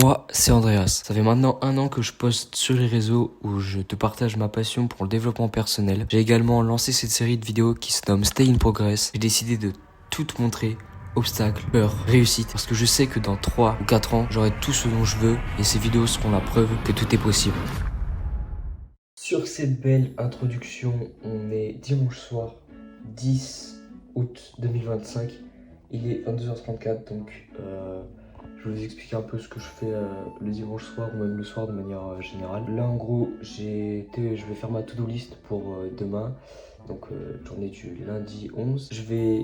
Moi, c'est Andreas. Ça fait maintenant 1 an que je poste sur les réseaux où je te partage ma passion pour le développement personnel. J'ai également lancé cette série de vidéos qui se nomme Stay in Progress. J'ai décidé de tout te montrer, obstacles, peurs, réussites, parce que je sais que dans 3 ou 4 ans, j'aurai tout ce dont je veux et ces vidéos seront la preuve que tout est possible. Sur cette belle introduction, on est dimanche soir, 10 août 2025. Il est 22h34, donc je vais vous expliquer un peu ce que je fais le dimanche soir ou même le soir de manière générale. Là en gros, je vais faire ma to-do list pour demain, donc journée du lundi 11. Je vais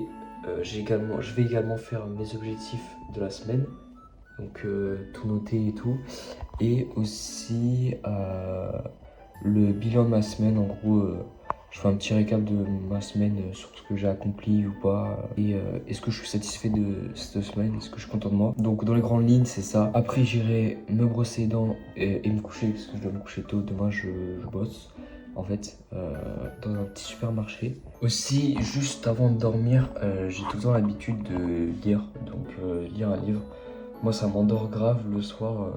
également faire mes objectifs de la semaine, donc tout noter et tout. Et aussi le bilan de ma semaine, en gros, je fais un petit récap de ma semaine sur ce que j'ai accompli ou pas. Et est-ce que je suis satisfait de cette semaine? Est-ce que je suis content de moi? Donc dans les grandes lignes, c'est ça. Après, j'irai me brosser les dents et me coucher, parce que je dois me coucher tôt. Demain, je bosse, en fait, dans un petit supermarché. Aussi, juste avant de dormir, j'ai tout le temps l'habitude de lire. Donc lire un livre. Moi, ça m'endort grave le soir.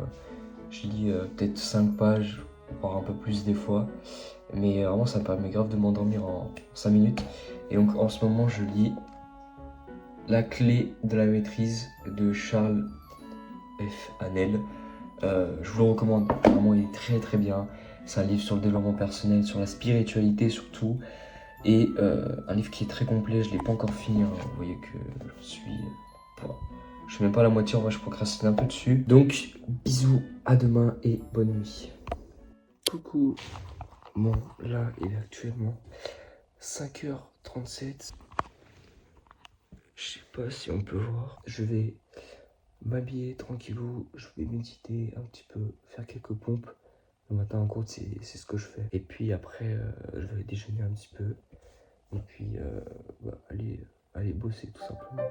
Je lis peut-être 5 pages, voire un peu plus des fois. Mais vraiment, ça me permet grave de m'endormir en 5 minutes. Et donc, en ce moment, je lis La clé de la maîtrise de Charles F. Hannel. Je vous le recommande. Vraiment, il est très très bien. C'est un livre sur le développement personnel, sur la spiritualité surtout. Et un livre qui est très complet. Je ne l'ai pas encore fini. Hein. Vous voyez que je suis... je suis même pas à la moitié. En vrai, je procrastine un peu dessus. Donc, bisous, à demain et bonne nuit. Coucou. Bon, là, il est actuellement 5h37. Je sais pas si on peut voir. Je vais m'habiller tranquillou. Je vais méditer un petit peu, faire quelques pompes. Le matin, en gros, c'est ce que je fais. Et puis après, je vais déjeuner un petit peu. Et puis, aller bosser tout simplement.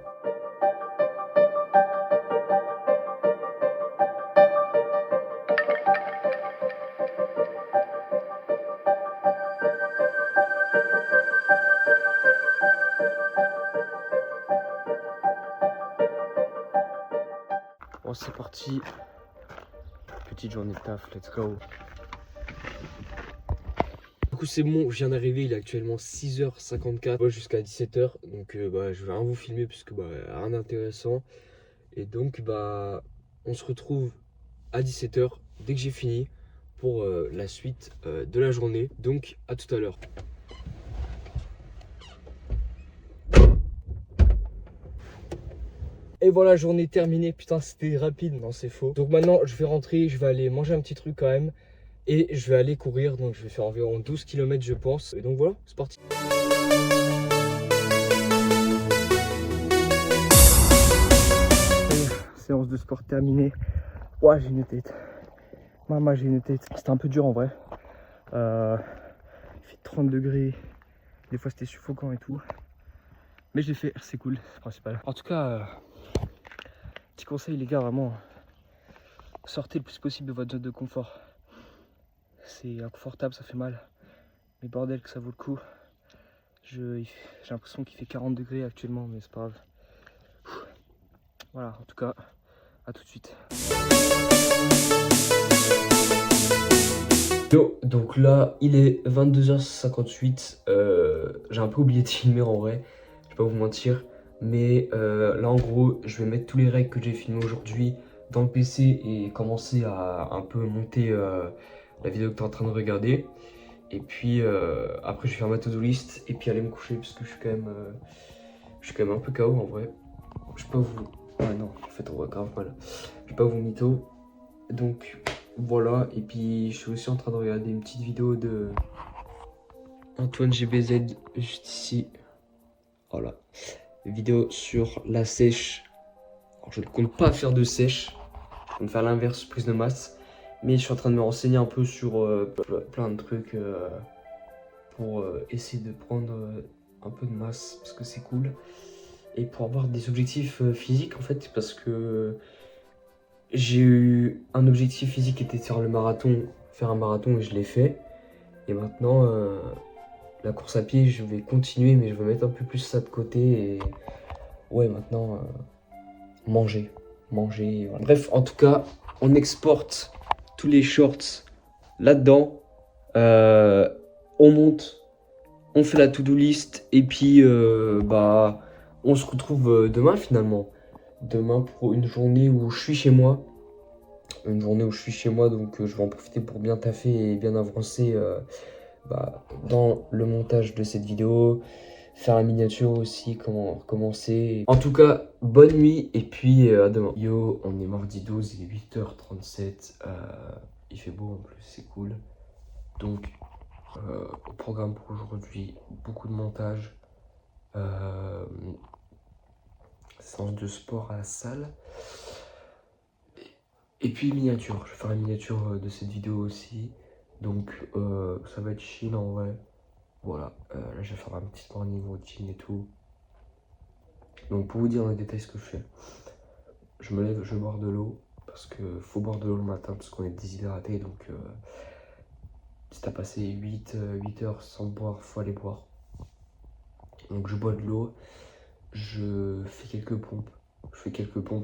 Bon, c'est parti. Petite journée de taf, let's go. Du coup, c'est bon, je viens d'arriver, il est actuellement 6h54 jusqu'à 17h. Donc, je vais rien vous filmer puisque rien d'intéressant. Et donc, on se retrouve à 17h dès que j'ai fini pour la suite de la journée. Donc, à tout à l'heure. Et voilà, journée terminée. Putain, c'était rapide. Non, c'est faux. Donc maintenant, je vais rentrer. Je vais aller manger un petit truc quand même. Et je vais aller courir. Donc je vais faire environ 12 km, je pense. Et donc voilà, c'est parti. Séance de sport terminée. Ouais, j'ai une tête. Maman, j'ai une tête. C'était un peu dur en vrai. Il fait 30 degrés. Des fois, c'était suffocant et tout. Mais j'ai fait, c'est cool, c'est principal. En tout cas, petit conseil les gars, vraiment, sortez le plus possible de votre zone de confort. C'est inconfortable, ça fait mal. Mais bordel que ça vaut le coup. J'ai l'impression qu'il fait 40 degrés actuellement, mais c'est pas grave. Voilà, en tout cas, à tout de suite. Yo, donc là, il est 22h58. J'ai un peu oublié de filmer en vrai, je vais pas vous mentir. Mais là, en gros, je vais mettre tous les règles que j'ai filmés aujourd'hui dans le PC et commencer à un peu monter la vidéo que tu es en train de regarder. Et puis après, je vais faire ma to-do list et puis aller me coucher parce que je suis quand même un peu KO en vrai. Je vais pas vous... Ah non, en fait, on voit grave mal. Je vais pas vous mytho. Donc voilà, et puis je suis aussi en train de regarder une petite vidéo de Antoine GBZ juste ici. Voilà, vidéo sur la sèche. Alors, je ne compte pas faire de sèche, je compte faire l'inverse, prise de masse. Mais je suis en train de me renseigner un peu sur plein de trucs pour essayer de prendre un peu de masse parce que c'est cool. Et pour avoir des objectifs physiques en fait, parce que j'ai eu un objectif physique qui était de faire un marathon et je l'ai fait. Et maintenant, la course à pied, je vais continuer, mais je vais mettre un peu plus ça de côté. Et ouais, maintenant, manger. manger. Voilà. Bref, en tout cas, on exporte tous les shorts là-dedans. On monte, on fait la to-do list et puis on se retrouve demain finalement. Demain pour une journée où je suis chez moi. Donc je vais en profiter pour bien taffer et bien avancer dans le montage de cette vidéo. Faire la miniature aussi, comment recommencer. En tout cas, bonne nuit et puis à demain. Yo, on est mardi 12, il est 8h37. Il fait beau en plus, c'est cool. Donc, au programme pour aujourd'hui, beaucoup de montage. Séance de sport à la salle. Et puis miniature, je vais faire la miniature de cette vidéo aussi. Donc ça va être chill en vrai. Voilà, là je vais faire ma petite morning routine et tout. Donc pour vous dire en détail ce que je fais. Je me lève, je vais boire de l'eau. Parce que faut boire de l'eau le matin parce qu'on est déshydraté. Donc si t'as passé 8 heures sans boire, faut aller boire. Donc je bois de l'eau. Je fais quelques pompes.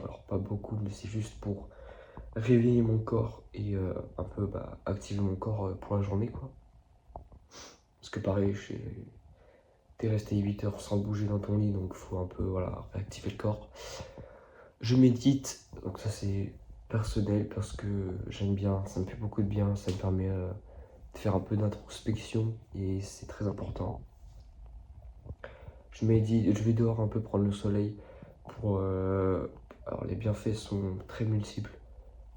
Alors pas beaucoup, mais c'est juste pour réveiller mon corps et un peu activer mon corps pour la journée quoi. Parce que pareil, t'es resté 8 heures sans bouger dans ton lit, donc faut un peu réactiver le corps. Je médite, donc ça c'est personnel parce que j'aime bien, ça me fait beaucoup de bien, ça me permet de faire un peu d'introspection et c'est très important. Je médite, je vais dehors un peu prendre le soleil pour... alors les bienfaits sont très multiples.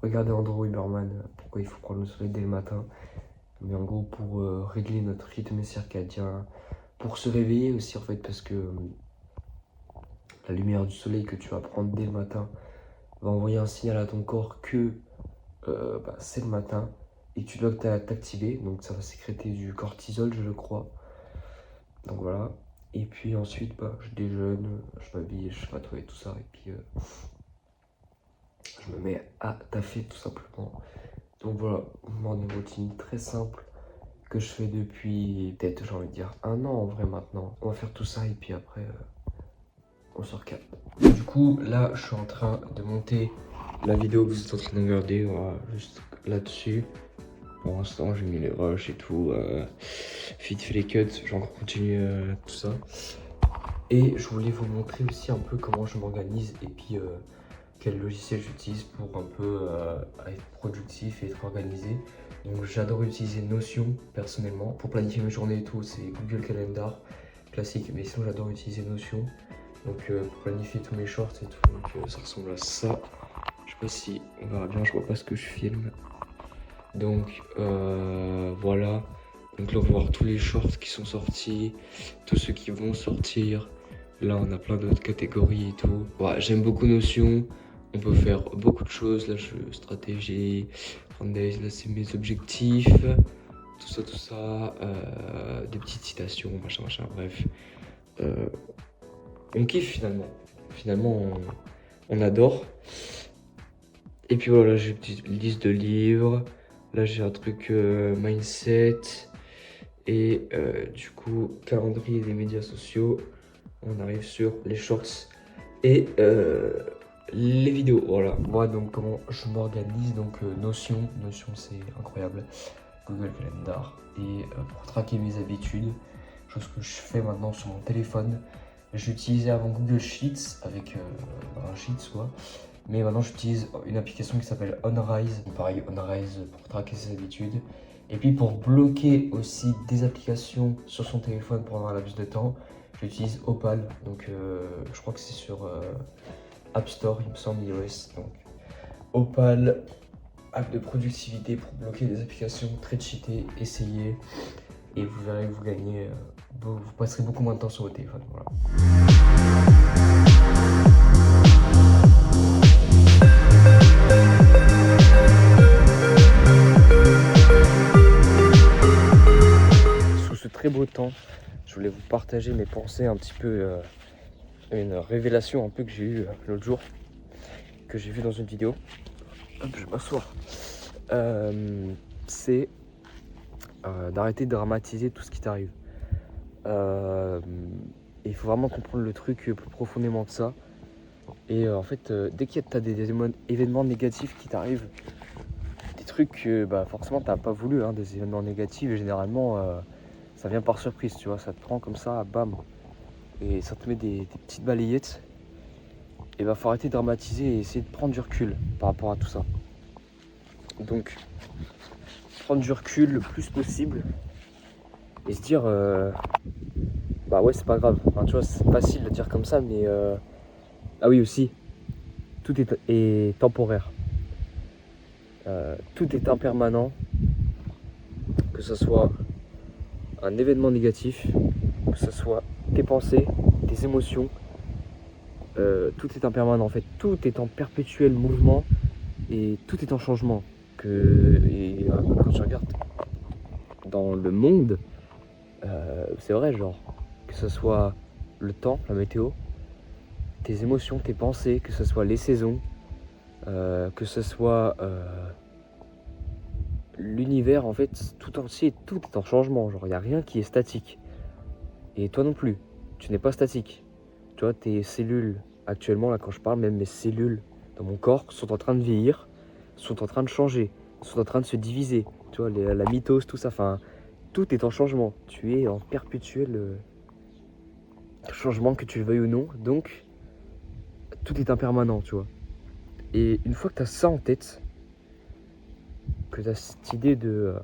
Regardez Andrew Huberman, pourquoi il faut prendre le soleil dès le matin. Mais en gros pour régler notre rythme circadien, pour se réveiller aussi en fait, parce que la lumière du soleil que tu vas prendre dès le matin va envoyer un signal à ton corps que c'est le matin et que tu dois t'activer. Donc ça va sécréter du cortisol je le crois. Donc voilà. Et puis ensuite je déjeune, je m'habille, je vais nettoyer tout ça et puis je me mets à taffer tout simplement. Donc voilà, une morning routine très simple que je fais depuis peut-être j'ai envie de dire 1 an en vrai maintenant. On va faire tout ça et puis après on se recapte. Du coup là je suis en train de monter la vidéo que vous êtes en train de regarder, voilà, juste là-dessus. Pour l'instant j'ai mis les rushs et tout, vite fait les cuts, je vais encore continuer tout ça. Et je voulais vous montrer aussi un peu comment je m'organise et puis quel logiciel j'utilise pour un peu être productif et être organisé. Donc j'adore utiliser Notion personnellement pour planifier mes journées et tout, c'est Google Calendar classique, mais sinon j'adore utiliser Notion donc pour planifier tous mes shorts et tout. Donc ça ressemble à ça. Je sais pas si on verra bien, je vois pas ce que je filme. Donc voilà. Donc là on va voir tous les shorts qui sont sortis, tous ceux qui vont sortir. Là on a plein d'autres catégories et tout. Ouais, j'aime beaucoup Notion. On peut faire beaucoup de choses. Là stratégie, Mondays, là c'est mes objectifs. Tout ça. Des petites citations, machin, bref. On kiffe finalement. Finalement on adore. Et puis voilà, j'ai une petite liste de livres. Là j'ai un truc mindset. Et du coup, calendrier des médias sociaux. On arrive sur les shorts et les vidéos. Voilà. Moi donc comment je m'organise. Donc Notion c'est incroyable. Google Calendar. Et pour traquer mes habitudes, chose que je fais maintenant sur mon téléphone. J'utilisais avant Google Sheets avec un Sheets quoi. Mais maintenant j'utilise une application qui s'appelle OnRise. Pareil, OnRise pour traquer ses habitudes. Et puis pour bloquer aussi des applications sur son téléphone pendant un laps de temps, j'utilise Opal. Donc je crois que c'est sur App Store, il me semble, iOS. Donc Opal, app de productivité pour bloquer des applications très cheatées. Essayez et vous verrez que vous gagnez, vous passerez beaucoup moins de temps sur votre téléphone. Voilà. Très beau temps, je voulais vous partager mes pensées un petit peu, une révélation un peu que j'ai eue l'autre jour, que j'ai vu dans une vidéo. Hop, je vais m'asseoir. C'est d'arrêter de dramatiser tout ce qui t'arrive. Il faut vraiment comprendre le truc plus profondément que ça. Et en fait, dès qu'il y a des événements négatifs qui t'arrivent, des trucs que forcément t'as pas voulu, hein, des événements négatifs, et généralement ça vient par surprise, tu vois, ça te prend comme ça, bam, et ça te met des petites balayettes. Et faut arrêter de dramatiser et essayer de prendre du recul par rapport à tout ça. Donc, prendre du recul le plus possible et se dire ouais, c'est pas grave. Enfin, tu vois, c'est facile de dire comme ça, mais ah oui, aussi, tout est temporaire. Tout est impermanent, que ce soit un événement négatif, que ce soit tes pensées, tes émotions, tout est impermanent en fait, tout est en perpétuel mouvement et tout est en changement. Quand tu regardes dans le monde, c'est vrai, genre, que ce soit le temps, la météo, tes émotions, tes pensées, que ce soit les saisons, que ce soit l'univers, en fait, tout entier, tout est en changement. Genre, il n'y a rien qui est statique. Et toi non plus, tu n'es pas statique. Tu vois, tes cellules, actuellement, là, quand je parle, même mes cellules dans mon corps sont en train de vieillir, sont en train de changer, sont en train de se diviser. Tu vois, la mitose, tout ça, enfin, tout est en changement. Tu es en perpétuel changement, que tu le veuilles ou non. Donc, tout est impermanent, tu vois. Et une fois que tu as ça en tête, que tu as cette idée de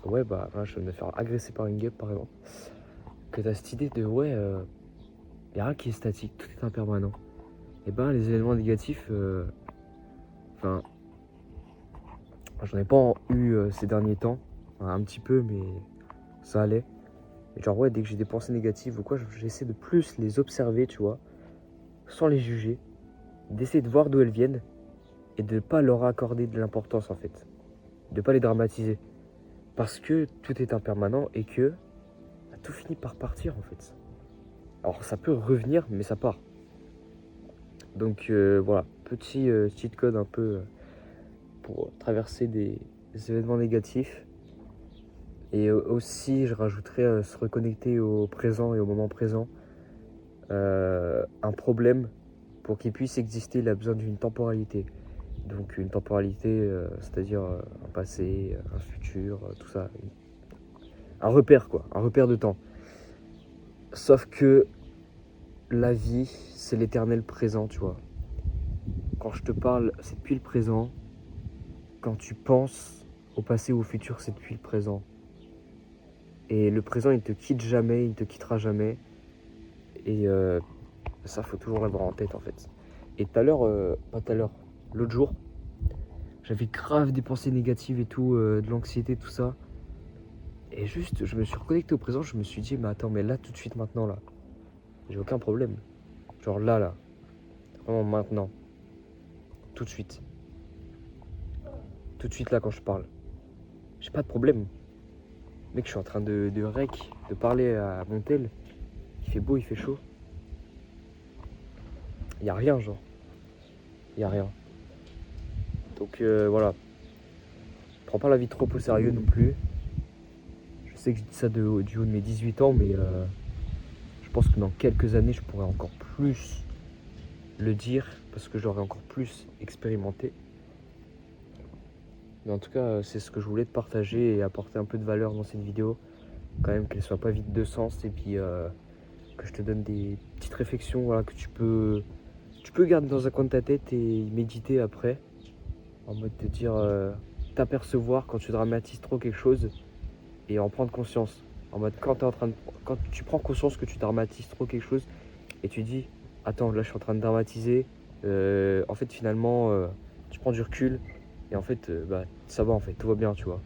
je vais me faire agresser par une guêpe par exemple, que tu as cette idée de il n'y a rien qui est statique, tout est impermanent. Et les événements négatifs, j'en ai pas eu ces derniers temps, un petit peu, mais ça allait. Et genre dès que j'ai des pensées négatives ou quoi, j'essaie de plus les observer, tu vois, sans les juger, d'essayer de voir d'où elles viennent et de ne pas leur accorder de l'importance en fait, de ne pas les dramatiser. Parce que tout est impermanent et que tout finit par partir en fait. Alors ça peut revenir, mais ça part. Donc voilà, petit cheat code un peu pour traverser des événements négatifs. Et aussi, je rajouterais se reconnecter au présent et au moment présent. Un problème, pour qu'il puisse exister, il a besoin d'une temporalité. Donc une temporalité, c'est-à-dire un passé, un futur, tout ça. Un repère quoi, un repère de temps. Sauf que la vie, c'est l'éternel présent, tu vois. Quand je te parle, c'est depuis le présent. Quand tu penses au passé ou au futur, c'est depuis le présent. Et le présent, il ne te quitte jamais, il ne te quittera jamais. Et ça, faut toujours l'avoir en tête, en fait. Et l'autre jour, j'avais grave des pensées négatives et tout, de l'anxiété, tout ça. Et juste, je me suis reconnecté au présent, je me suis dit, mais attends, mais là, tout de suite, maintenant, là, j'ai aucun problème. Genre là, vraiment maintenant. Tout de suite. Tout de suite, là, quand je parle. J'ai pas de problème. Mec, je suis en train de parler à mon tel. Il fait beau, il fait chaud. Y a rien, genre. Y a rien. Donc voilà. Prends pas la vie trop au sérieux non plus. Je sais que je dis ça du haut de mes 18 ans, mais je pense que dans quelques années, je pourrais encore plus le dire parce que j'aurais encore plus expérimenté. Mais en tout cas, c'est ce que je voulais te partager et apporter un peu de valeur dans cette vidéo. Quand même qu'elle soit pas vide de sens et puis que je te donne des petites réflexions, voilà, que tu peux garder dans un coin de ta tête et y méditer après. En mode te dire, t'apercevoir quand tu dramatises trop quelque chose et en prendre conscience. En mode quand tu prends conscience que tu dramatises trop quelque chose et tu dis, attends, là je suis en train de dramatiser. En fait finalement, tu prends du recul et en fait, ça va en fait, tout va bien, tu vois.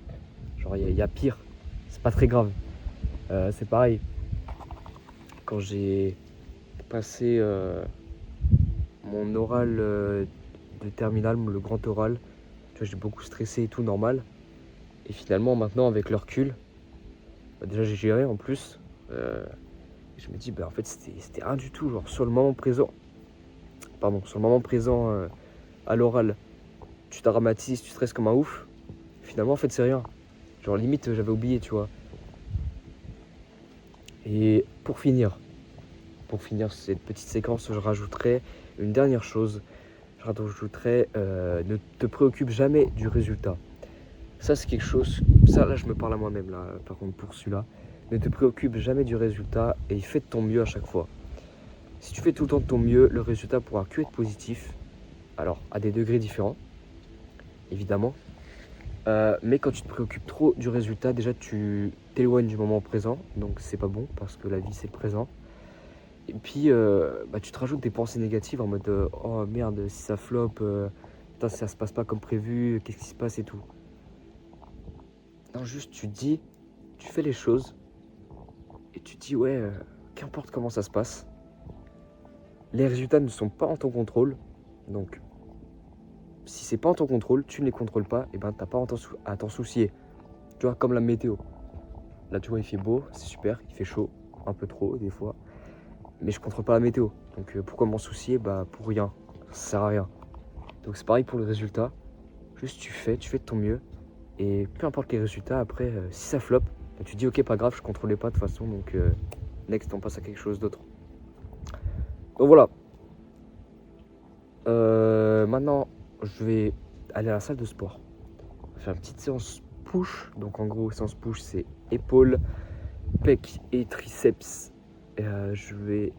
Genre il y a pire, c'est pas très grave. C'est pareil. Quand j'ai passé mon oral de terminale, le grand oral, tu vois, j'ai beaucoup stressé et tout, normal. Et finalement, maintenant, avec le recul, déjà j'ai géré en plus. Je me dis, en fait, c'était rien du tout. Genre, sur le moment présent, à l'oral, tu dramatises, tu stresses comme un ouf. Finalement, en fait, c'est rien. Genre, limite, j'avais oublié, tu vois. Et pour finir cette petite séquence, je rajouterai Une dernière chose, je rajouterais, ne te préoccupe jamais du résultat. Ça c'est quelque chose, ça là je me parle à moi-même là, par contre pour celui-là. Ne te préoccupe jamais du résultat et fais de ton mieux à chaque fois. Si tu fais tout le temps de ton mieux, le résultat pourra que être positif. Alors à des degrés différents, évidemment. Mais quand tu te préoccupes trop du résultat, déjà tu t'éloignes du moment présent, donc c'est pas bon parce que la vie c'est le présent. Et puis tu te rajoutes des pensées négatives en mode oh merde, si ça flop, putain, si ça se passe pas comme prévu, qu'est-ce qui se passe et tout. Non, juste tu te dis, tu fais les choses et tu te dis ouais, qu'importe comment ça se passe, les résultats ne sont pas en ton contrôle, donc si c'est pas en ton contrôle, tu ne les contrôles pas, et ben t'as pas à t'en soucier. Tu vois, comme la météo. Là, tu vois, il fait beau, c'est super, il fait chaud, un peu trop des fois, mais je contrôle pas la météo. Donc pourquoi m'en soucier? Bah pour rien, ça sert à rien. Donc c'est pareil pour les résultats. Juste tu fais de ton mieux, et peu importe les résultats, après, si ça flop, bah, tu te dis ok, pas grave, je contrôlais pas de toute façon, donc next, on passe à quelque chose d'autre. Donc voilà. Maintenant, je vais aller à la salle de sport. On va faire une petite séance push. Donc en gros, séance push, c'est épaules, pecs et triceps. Je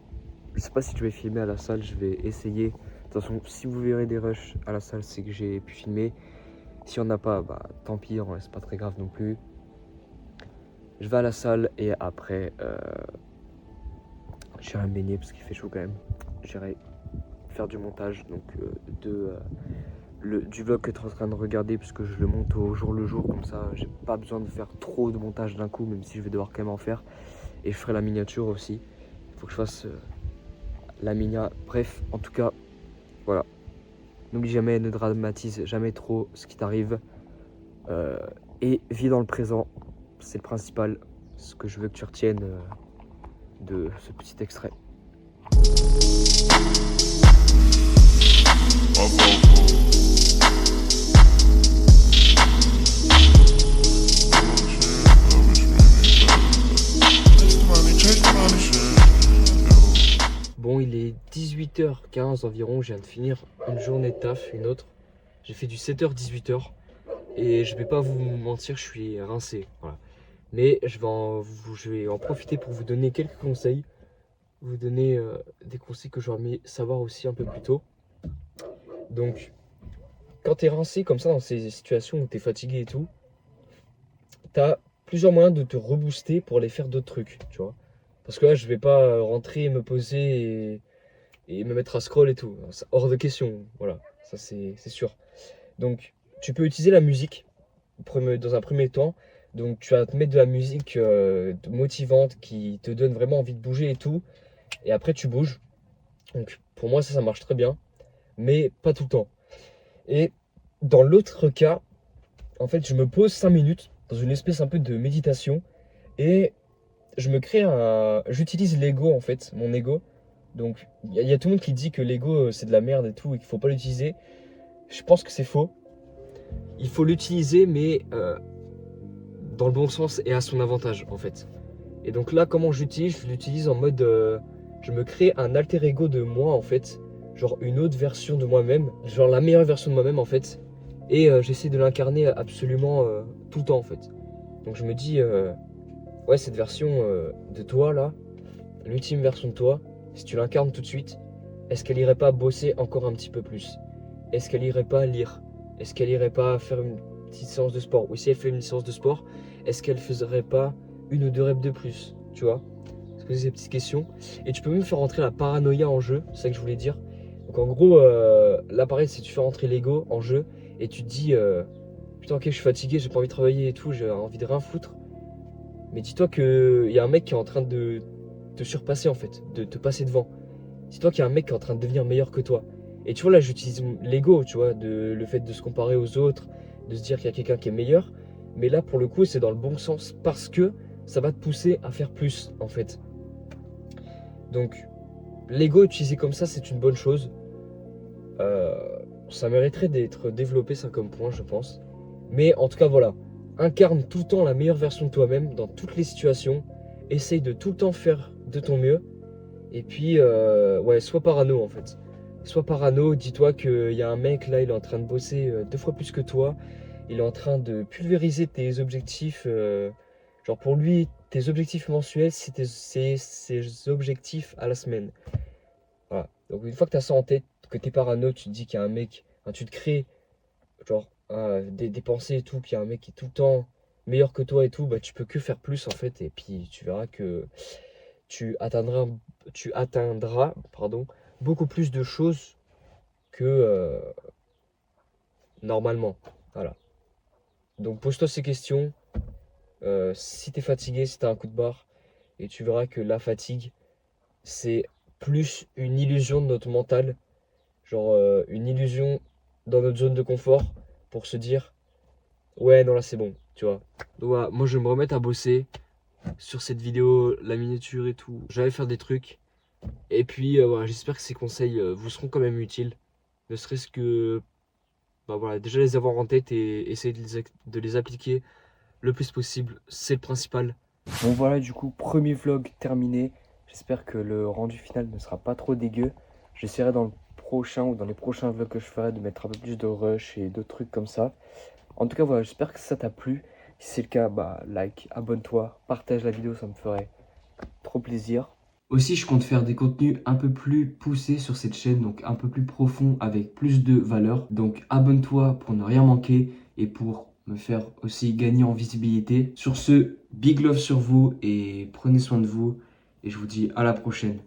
sais pas si je vais filmer à la salle, je vais essayer. De toute façon, si vous verrez des rushs à la salle, c'est que j'ai pu filmer. Si on n'a pas, bah tant pis, c'est pas très grave non plus. Je vais à la salle et après, j'irai me baigner parce qu'il fait chaud quand même. J'irai faire du montage donc du vlog que tu es en train de regarder, puisque je le monte au jour le jour, comme ça j'ai pas besoin de faire trop de montage d'un coup, même si je vais devoir quand même en faire. Et je ferai la miniature aussi, il faut que je fasse la minia. Bref, en tout cas, voilà. N'oublie jamais, ne dramatise jamais trop ce qui t'arrive, et vis dans le présent, c'est le principal, ce que je veux que tu retiennes de ce petit extrait. Bon, il est 18h15 environ, je viens de finir une journée de taf, une autre. J'ai fait du 7h-18h et je vais pas vous mentir, je suis rincé. Voilà. Mais je vais en profiter pour vous donner quelques conseils, vous donner des conseils que j'aurais aimé savoir aussi un peu plus tôt. Donc, quand tu es rincé comme ça dans ces situations où tu es fatigué et tout, tu as plusieurs moyens de te rebooster pour aller faire d'autres trucs, tu vois. Parce que là, je vais pas rentrer, me poser et me mettre à scroll et tout. C'est hors de question, voilà, ça c'est sûr. Donc, tu peux utiliser la musique dans un premier temps. Donc, tu vas te mettre de la musique motivante qui te donne vraiment envie de bouger et tout. Et après, tu bouges. Donc, pour moi, ça marche très bien, mais pas tout le temps. Et dans l'autre cas, en fait, je me pose 5 minutes dans une espèce un peu de méditation et j'utilise l'ego en fait, mon ego. Donc, il y a tout le monde qui dit que l'ego c'est de la merde et tout et qu'il faut pas l'utiliser. Je pense que c'est faux. Il faut l'utiliser, mais dans le bon sens et à son avantage en fait. Et donc là, comment j'utilise? Je l'utilise en mode, je me crée un alter ego de moi en fait, genre une autre version de moi-même, genre la meilleure version de moi-même en fait. Et j'essaie de l'incarner absolument tout le temps en fait. Donc je me dis, ouais, cette version de toi là, l'ultime version de toi, si tu l'incarnes tout de suite, est-ce qu'elle irait pas bosser encore un petit peu plus? Est-ce qu'elle irait pas lire? Est-ce qu'elle irait pas faire une petite séance de sport? Ou si elle fait une séance de sport, est-ce qu'elle ferait pas une ou deux reps de plus? Tu vois? Se poser ces petites questions. Et tu peux même faire rentrer la paranoïa en jeu, c'est ça que je voulais dire. Donc en gros, là pareil, si tu fais rentrer l'ego en jeu et tu te dis putain, ok, je suis fatigué, j'ai pas envie de travailler et tout, j'ai envie de rien foutre. Mais dis-toi qu'il y a un mec qui est en train de te surpasser en fait, de te passer devant. Dis-toi qu'il y a un mec qui est en train de devenir meilleur que toi. Et tu vois, là, j'utilise l'ego, tu vois, le fait de se comparer aux autres, de se dire qu'il y a quelqu'un qui est meilleur. Mais là, pour le coup, c'est dans le bon sens parce que ça va te pousser à faire plus, en fait. Donc, l'ego utilisé comme ça, c'est une bonne chose. Ça mériterait d'être développé, ça, comme point, je pense. Mais en tout cas, voilà. Incarne tout le temps la meilleure version de toi-même dans toutes les situations. Essaye de tout le temps faire de ton mieux. Et puis, ouais, sois parano, en fait. sois parano, dis-toi qu'il y a un mec là, il est en train de bosser 2 fois plus que toi. Il est en train de pulvériser tes objectifs. Genre pour lui, tes objectifs mensuels, c'est ses objectifs à la semaine. Voilà. Donc une fois que tu as ça en tête, que t'es parano, tu te dis qu'il y a un mec, enfin, tu te crées genre des pensées et tout, puis il y a un mec qui est tout le temps meilleur que toi et tout, bah tu peux que faire plus en fait, et puis tu verras que tu atteindras, pardon, beaucoup plus de choses que normalement. Voilà. Donc pose-toi ces questions. Si t'es fatigué, si t'as un coup de barre, et tu verras que la fatigue, c'est plus une illusion de notre mental, genre une illusion dans notre zone de confort pour se dire ouais non là c'est bon, tu vois. Donc voilà, moi je vais me remettre à bosser sur cette vidéo, la miniature et tout. Je vais faire des trucs. Et puis voilà, j'espère que ces conseils vous seront quand même utiles. Ne serait-ce que bah, voilà, déjà les avoir en tête et essayer de les appliquer le plus possible, c'est le principal. Bon voilà, du coup, premier vlog terminé. J'espère que le rendu final ne sera pas trop dégueu. J'essaierai dans le prochain ou dans les prochains vlogs que je ferai de mettre un peu plus de rush et d'autres trucs comme ça. En tout cas, voilà, j'espère que ça t'a plu. Si c'est le cas, bah like, abonne-toi, partage la vidéo, ça me ferait trop plaisir. Aussi, je compte faire des contenus un peu plus poussés sur cette chaîne, donc un peu plus profond avec plus de valeur. Donc abonne-toi pour ne rien manquer et pour me faire aussi gagner en visibilité. Sur ce, big love sur vous et prenez soin de vous. Et je vous dis à la prochaine.